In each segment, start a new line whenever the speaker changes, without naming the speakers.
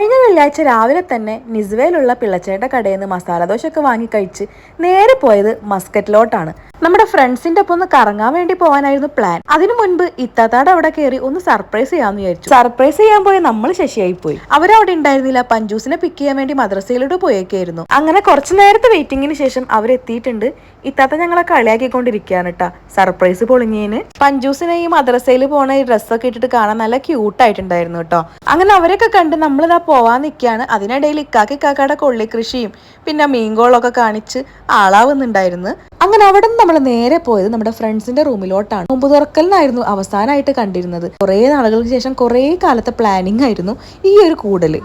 കഴിഞ്ഞ വെള്ളിയാഴ്ച രാവിലെ തന്നെ നിസ്വയിലുള്ള പിള്ളച്ചേട്ട കടയിൽ നിന്ന് മസാല ദോശ ഒക്കെ വാങ്ങി കഴിച്ച് നേരെ പോയത് മസ്കറ്റിലോട്ടാണ്. നമ്മുടെ ഫ്രണ്ട്സിന്റെ ഒപ്പം ഒന്ന് കറങ്ങാൻ വേണ്ടി പോകാനായിരുന്നു പ്ലാൻ. അതിനു മുൻപ് ഇത്താത്താടെ അവിടെ കയറി ഒന്ന് സർപ്രൈസ് ചെയ്യാന്ന് വിചാരിച്ചു. സർപ്രൈസ് ചെയ്യാൻ പോയി നമ്മൾ ശശിയായി പോയി. അവരവിടെ ഉണ്ടായിരുന്നില്ല. പഞ്ചൂസിനെ പിക്ക് ചെയ്യാൻ വേണ്ടി മദ്രസയിലോട്ട് പോയേക്കായിരുന്നു. അങ്ങനെ കുറച്ചു നേരത്തെ വെയിറ്റിംഗിന് ശേഷം അവരെത്തിയിട്ടുണ്ട്. ഇത്താത്ത ഞങ്ങളെ കളിയാക്കിക്കൊണ്ടിരിക്കുകയാണ് കേട്ടാ സർപ്രൈസ് പൊളിഞ്ഞേന്. പഞ്ചൂസിനെ ഈ മദ്രസയിൽ പോണ ഈ ഡ്രസ്സൊക്കെ ഇട്ടിട്ട് കാണാൻ നല്ല ക്യൂട്ടായിട്ടുണ്ടായിരുന്നു കേട്ടോ. അങ്ങനെ അവരൊക്കെ കണ്ട് നമ്മളിതാ പോവാൻ നിൽക്കുകയാണ്. അതിനിടയിൽ ഇക്കാക്കയുടെ കൊള്ളി കൃഷിയും പിന്നെ മീൻകോളൊക്കെ കാണിച്ച് ആളാവുന്നുണ്ടായിരുന്നു. അങ്ങനെ അവിടെ നിന്ന് നമ്മൾ നേരെ പോയത് നമ്മുടെ ഫ്രണ്ട്സിന്റെ റൂമിലോട്ടാണ്. നോമ്പ് തുറക്കലിനായിരുന്നു അവസാനമായിട്ട് കണ്ടിരുന്നത്. കുറെ നാളുകൾക്ക് ശേഷം കുറെ കാലത്തെ പ്ലാനിങ് ആയിരുന്നു ഈ ഒരു കൂടല്.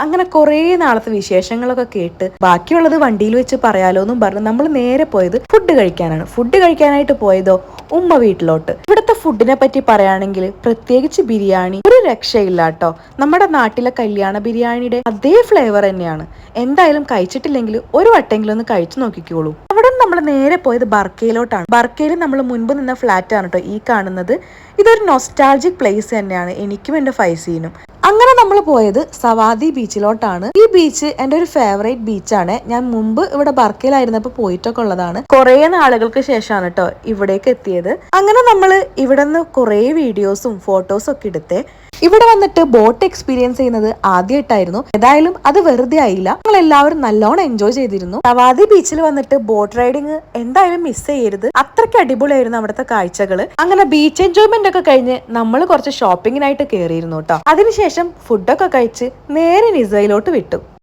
അങ്ങനെ കുറെ നാളത്തെ വിശേഷങ്ങളൊക്കെ കേട്ട് ബാക്കിയുള്ളത് വണ്ടിയിൽ വെച്ച് പറയാലോ എന്നും പറഞ്ഞ് നമ്മൾ നേരെ പോയത് ഫുഡ് കഴിക്കാനാണ്. ഫുഡ് കഴിക്കാനായിട്ട് പോയതോ ഉമ്മ വീട്ടിലോട്ട്. ഇവിടുത്തെ ഫുഡിനെ പറ്റി പറയുകയാണെങ്കിൽ പ്രത്യേകിച്ച് ബിരിയാണി ഒരു രക്ഷയില്ല കേട്ടോ. നമ്മുടെ നാട്ടിലെ കല്യാണ ബിരിയാണിയുടെ അതേ ഫ്ലേവർ തന്നെയാണ്. എന്തായാലും കഴിച്ചിട്ടില്ലെങ്കിൽ ഒരു വട്ടെങ്കിലും ഒന്ന് കഴിച്ചു നോക്കിക്കോളൂ. അവിടെ നമ്മൾ നേരെ പോയത് ബർക്കയിലോട്ടാണ്. ബർക്കയിൽ നമ്മൾ മുൻപ് നിന്ന ഫ്ലാറ്റ് ആണ് കേട്ടോ ഈ കാണുന്നത്. ഇതൊരു നൊസ്റ്റാൾജിക് പ്ലേസ് തന്നെയാണ് എനിക്കും എന്റെ ഫൈസീനും. അങ്ങനെ നമ്മൾ പോയത് സവാദി ബീച്ചിലോട്ടാണ്. ഈ ബീച്ച് എന്റെ ഒരു ഫേവറേറ്റ് ബീച്ചാണ്. ഞാൻ മുമ്പ് ഇവിടെ ബർക്കയിലായിരുന്നപ്പോ പോയിട്ടൊക്കെ ഉള്ളതാണ്. കുറെ നാളുകൾക്ക് ശേഷമാണ് കേട്ടോ ഇവിടേക്ക് എത്തിയത്. അങ്ങനെ നമ്മൾ ഇവിടെ നിന്ന് കുറെ വീഡിയോസും ഫോട്ടോസും ഒക്കെ എടുത്തേ. ഇവിടെ വന്നിട്ട് ബോട്ട് എക്സ്പീരിയൻസ് ചെയ്യുന്നത് ആദ്യമായിട്ടായിരുന്നു. ഏതായാലും അത് വെറുതെ ആയില്ല. ഞങ്ങൾ എല്ലാവരും നല്ലോണം എൻജോയ് ചെയ്തിരുന്നു. സവാദി ബീച്ചിൽ വന്നിട്ട് ബോട്ട് റൈഡിങ് എന്തായാലും മിസ് ചെയ്യരുത്. അത്രയ്ക്ക് അടിപൊളിയായിരുന്നു അവിടുത്തെ കാഴ്ചകള്. അങ്ങനെ ബീച്ച് എൻജോയ്മെന്റ് ഒക്കെ കഴിഞ്ഞ് നമ്മൾ കുറച്ച് ഷോപ്പിങ്ങിനായിട്ട് കയറിയിരുന്നു കേട്ടോ. അതിനുശേഷം ഫുഡൊക്കെ കഴിച്ച് നേരെ നിസ്വയിലോട്ട് വിട്ടു.